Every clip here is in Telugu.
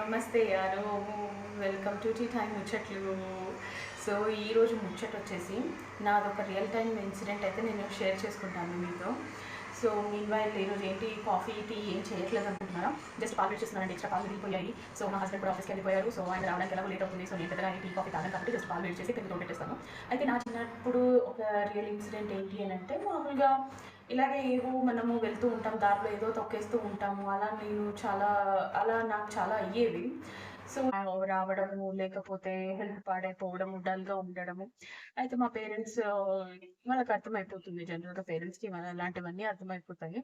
నమస్తే యారు, వెల్కమ్ టు టీ టైమ్ ముచ్చట్లు. సో ఈరోజు ముచ్చట వచ్చేసి నాదొక రియల్ టైమ్ ఇన్సిడెంట్ అయితే నేను షేర్ చేసుకుంటాను మీతో. సో మీన్ వైల్ ఈరోజు ఏంటి కాఫీ టీ ఏం చేయట్లేదు అనుకుంటున్నారా? జస్ట్ పాలు చేస్తున్నానండి, ఎక్స్ట్రా పాలు వెళ్ళిపోయాయి. సో మా హస్బెండ్ కూడా ఆఫీస్కి వెళ్ళిపోయారు. సో ఆయన రావడానికి ఎలాగో లేట్ అవుతుంది. సో నేను పెద్దగా టీ కాఫీ తాగాను కాబట్టి జస్ట్ పాలు వేడి చేసి పెళ్లి తోటెట్టేస్తాను. అయితే నా చిన్నప్పుడు ఒక రియల్ ఇన్సిడెంట్ ఏంటి అని అంటే, మామూలుగా ఇలాగే ఏవో మనము వెళ్తూ ఉంటాం, దారిలో ఏదో తొక్కేస్తూ ఉంటాము. అలా నాకు చాలా అయ్యేవి. సో రావడము, లేకపోతే హెల్త్ పాడైపోవడము, డల్గా ఉండడము. అయితే మా పేరెంట్స్ వాళ్ళకి అర్థమైపోతుంది. జనరల్గా పేరెంట్స్కి అలాంటివన్నీ అర్థమైపోతాయి.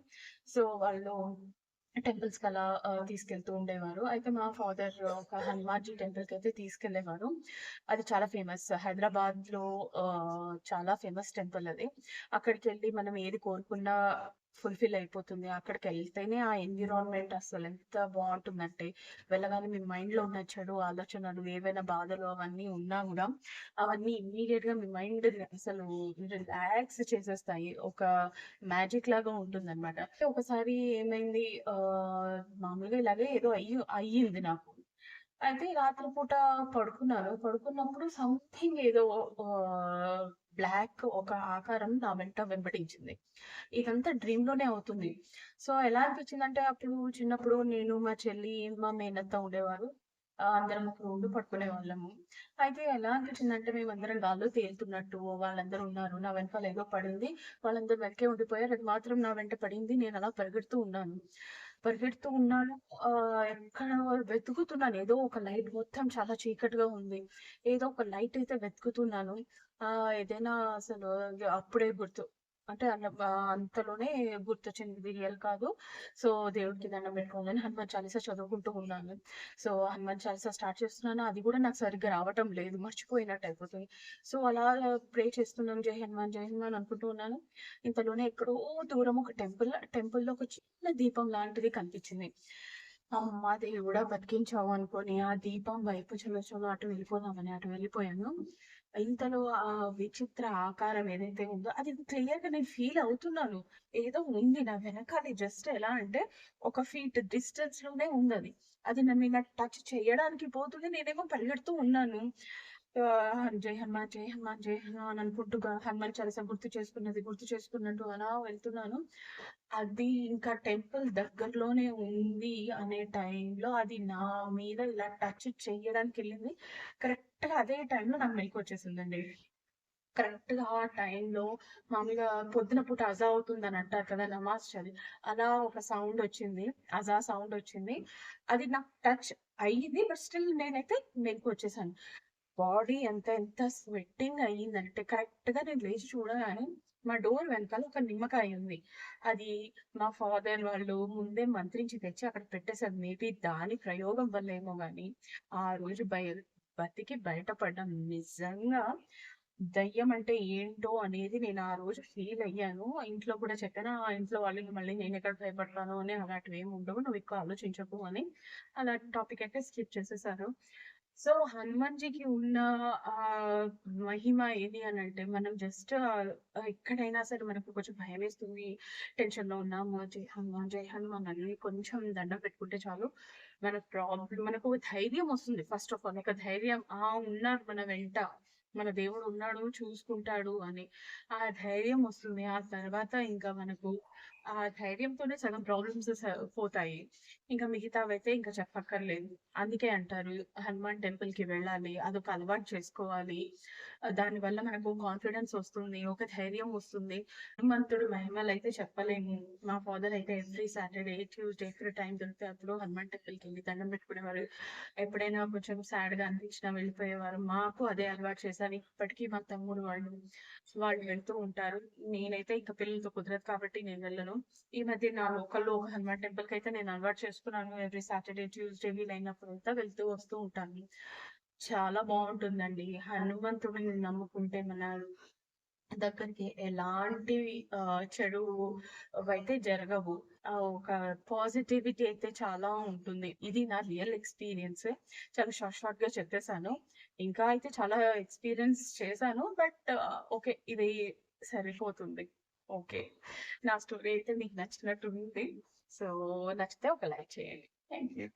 సో వాళ్ళు టెంపుల్స్కి అలా తీసుకెళ్తూ ఉండేవారు. అయితే మా ఫాదర్ ఒక హనుమాన్జీ టెంపుల్కి అయితే తీసుకెళ్లేవారు. అది చాలా ఫేమస్, హైదరాబాద్లో చాలా ఫేమస్ టెంపుల్ అది. అక్కడికి వెళ్ళి మనం ఏది కోరుకున్నా ఫుల్ఫిల్ అయిపోతుంది. అక్కడికి వెళ్తేనే ఆ ఎన్విరాన్మెంట్ అసలు ఎంత బాగుంటుందంటే, వెళ్ళగానే మీ మైండ్లో ఉన్న చెడు ఆలోచనలు, ఏవైనా బాధలు అవన్నీ ఉన్నా కూడా అవన్నీ ఇమ్మీడియట్ గా మీ మైండ్ అసలు రిలాక్స్ చేసేస్తాయి. ఒక మ్యాజిక్ లాగా ఉంటుందన్నమాట. ఒకసారి ఏమైంది, మామూలుగా ఇలాగే ఏదో అయ్యింది నాకు. అయితే రాత్రిపూట పడుకున్నప్పుడు సంథింగ్ ఏదో బ్లాక్ ఒక ఆకారం నా వెంట వెంబడించింది. ఇదంతా డ్రీమ్ లోనే అవుతుంది. సో ఎలా అనిపించిందంటే, అప్పుడు చిన్నప్పుడు నేను, మా చెల్లి, మా మేనత్త ఉండేవారు. అందరం ఒక రూమ్ లో పడుకునే వాళ్ళము. అయితే ఎలా అనిపించిందంటే, మేమందరం గాల్లో తేలుతున్నట్టు వాళ్ళందరూ ఉన్నారు. నా వెనకాల ఏదో పడింది. వాళ్ళందరూ వెనకే ఉండిపోయారు. అది మాత్రం నా వెంట పడింది. నేను అలా పరిగెడుతూ ఉన్నాను. ఎక్కడ వెతుకుతున్నాను. ఏదో ఒక లైట్, మొత్తం చాలా చీకటిగా ఉంది. ఏదో ఒక లైట్ అయితే వెతుకుతున్నాను. ఏదైనా అసలు అప్పుడే అంటే అంతలోనే గుర్తొచ్చింది, ఇది రియల్ కాదు. సో దేవుడికి దండం పెట్టుకోగానే హనుమాన్ చాలీసా చదువుకుంటూ ఉన్నాను. సో హనుమాన్ చాలీసా స్టార్ట్ చేస్తున్నాను. అది కూడా నాకు సరిగ్గా రావటం లేదు. మర్చిపోయినట్టు అయిపోతుంది. సో అలా ప్రే చేస్తున్నాను, జై హనుమాన్ అనుకుంటూ ఉన్నాను. ఇంతలోనే ఎక్కడో దూరం ఒక టెంపుల్‌లో ఒక చిన్న దీపం లాంటిది కనిపించింది. అమ్మ దేవుడా బతికించావు అనుకోని ఆ దీపం వైపు చలో చలో అటు వెళ్ళిపోయాను. ఇంతలో ఆ విచిత్ర ఆకారం ఏదైతే ఉందో అది క్లియర్‌గా నేను ఫీల్ అవుతున్నాను. ఏదో ఉంది నా వెనకాలే, జస్ట్ ఎలా అంటే ఒక ఫీట్ డిస్టెన్స్‌లోనే ఉందది. అది నన్ను ఇలా టచ్ చేయడానికి పోతుంది. నేనేమో పరిగెడుతూ ఉన్నాను. జై హనుమాన్ అనుకుంటూ హనుమాన్ చాలీసా గుర్తు చేసుకున్నట్టు అలా వెళ్తున్నాను. అది ఇంకా టెంపుల్ దగ్గరలోనే ఉంది అనే టైంలో అది నా మీద ఇలా టచ్ చేయడానికెళ్ళింది. కరెక్ట్‌గా అదే టైంలో నాకు మెలుకువొచ్చేసిందండి. కరెక్ట్‌గా ఆ టైంలో మామూలుగా పొద్దున పూట అజా అవుతుందని అంటారు కదా! నమాజ్ చదివి, అలా ఒక సౌండొచ్చింది. అజా సౌండొచ్చింది. అది నాకు టచ్ అయ్యింది. బట్ స్టిల్ నేనైతే మెలుకువొచ్చేసాను. బాడీ ఎంత స్వెట్టింగ్ అయ్యిందంటే, కరెక్ట్‌గా నేను లేచి చూడగానే మా డోర్ వెనకాల ఒక నిమ్మకాయ ఉంది. అది మా ఫాదర్ వాళ్ళు ముందే మంత్రించి తెచ్చి అక్కడ పెట్టేసారు. మేబీ దాని ప్రయోగం వల్లేమో గాని, ఆ రోజు బతికి బయటపడ్డాను. నిజంగా దయ్యం అంటే ఏంటో అనేది నేను ఆ రోజు ఫీల్ అయ్యాను. ఇంట్లో కూడా చెప్పాను. ఆ ఇంట్లో వాళ్ళు మళ్ళీ నేనెక్కడ భయపడతాను అని, అలాంటివేమి ఉండవు. నువ్వు ఎక్కువ ఆలోచించకు అని అలాంటి టాపిక్ అయితే స్కిప్ చేసేసారు. సో, హనుమాన్‌జీకి ఉన్న మహిమ ఏది అనంటే, మనం జస్ట్ ఎక్కడైనా సరే మనకు కొంచెం భయమేస్తుంది, టెన్షన్‌లో ఉన్నాము, జై హనుమాన్ అని కొంచెం దండం పెట్టుకుంటే చాలు. మనకు ధైర్యం వస్తుంది. ఫస్ట్ ఆఫ్ ఆల్ ఒక ధైర్యం, ఉన్నారు మన వెంట. మన దేవుడు ఉన్నాడు, చూసుకుంటాడు అని. ఆ ధైర్యం వస్తుంది. ఆ తర్వాత ఇంకా మనకు ఆ ధైర్యంతోనే సగం ప్రాబ్లమ్స్ పోతాయి. ఇంకా మిగతావైతే ఇంకా చెప్పక్కర్లేదు. అందుకే అంటారు హనుమాన్ టెంపుల్‌కి వెళ్ళాలి. అదొక అలవాటు చేసుకోవాలి. దానివల్ల మనకు కాన్ఫిడెన్స్ వస్తుంది. ఒక ధైర్యం వస్తుంది. హనుమంతుడు మహిమలైతే చెప్పలేము. మా ఫాదర్ అయితే ఎవ్రీ సాటర్‌డే, ట్యూస్‌డే ఎప్పుడు టైం దొరికితే అప్పుడు హనుమాన్ టెంపుల్‌కెళ్ళి దండం పెట్టుకునేవారు. ఎప్పుడైనా కొంచెం సాడ్‌గా అనిపించినా వెళ్ళిపోయేవారు. మాకు అదే అలవాటు చేశారు. ఇప్పటికీ మా తమ్ముడు వాళ్ళు వెళ్తూ ఉంటారు. నేనైతే ఇంక పిల్లలతో కుదరదు కాబట్టి నేను వెళ్ళను. ఈ మధ్య నా లోకల్‌లో ఒక హనుమాన్ టెంపుల్‌కైతే నేను అలవాటు చేసుకున్నాను. ఎవ్రీ సాటర్‌డే, ట్యూస్‌డే వీలైనప్పుడంతా వెళ్తూ వస్తూ ఉంటాను. చాలా బావుంటుందండి. హనుమంతుడిని నమ్ముకుంటే మన దగ్గరికి ఎలాంటి చెడువైతే జరగవు. ఒక పాజిటివిటీ అయితే చాలా ఉంటుంది. ఇది నా రియల్ ఎక్స్‌పీరియన్స్. చాలా షార్ట్‌గా చెప్పేసాను. ఇంకా అయితే చాలా ఎక్స్‌పీరియన్స్ చేశాను. But okay. ఇది సరిపోతుంది. ఓకే. నా స్టోరీ అయితే మీకు నచ్చినట్టుంది. సో, నచ్చితే ఒక లైక్ చేయండి. Thank you.